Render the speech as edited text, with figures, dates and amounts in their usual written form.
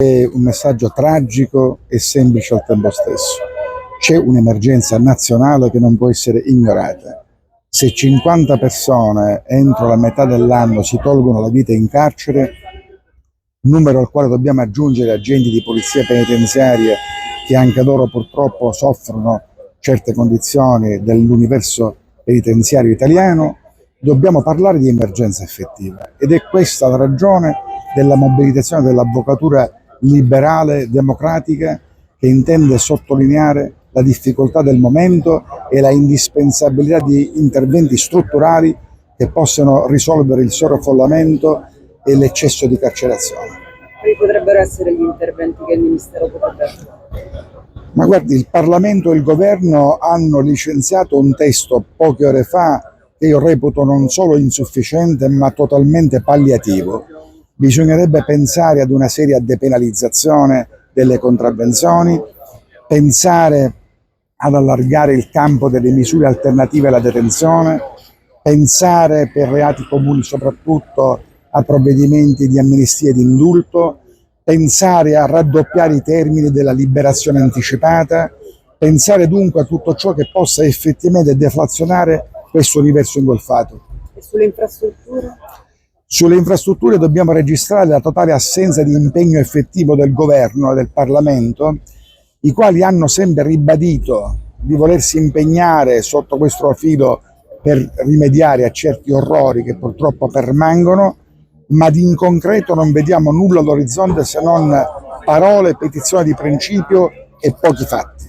È un messaggio tragico e semplice al tempo stesso. C'è un'emergenza nazionale che non può essere ignorata. Se 50 persone entro la metà dell'anno si tolgono la vita in carcere, numero al quale dobbiamo aggiungere agenti di polizia penitenziaria che anche loro purtroppo soffrono certe condizioni dell'universo penitenziario italiano, dobbiamo parlare di emergenza effettiva. Ed è questa la ragione della mobilitazione dell'avvocatura liberale, democratica, che intende sottolineare la difficoltà del momento e la indispensabilità di interventi strutturali che possano risolvere il sovraffollamento e l'eccesso di carcerazione. Quali potrebbero essere gli interventi che il Ministero potrebbe fare? Ma guardi, il Parlamento e il Governo hanno licenziato un testo poche ore fa che io reputo non solo insufficiente ma totalmente palliativo. Bisognerebbe pensare ad una seria depenalizzazione delle contravvenzioni, pensare ad allargare il campo delle misure alternative alla detenzione, pensare per reati comuni soprattutto a provvedimenti di amnistia e di indulto, pensare a raddoppiare i termini della liberazione anticipata, pensare dunque a tutto ciò che possa effettivamente deflazionare questo universo ingolfato. E sulle infrastrutture? Sulle infrastrutture dobbiamo registrare la totale assenza di impegno effettivo del governo e del Parlamento, i quali hanno sempre ribadito di volersi impegnare sotto questo profilo per rimediare a certi orrori che purtroppo permangono, ma in concreto non vediamo nulla all'orizzonte se non parole, petizioni di principio e pochi fatti.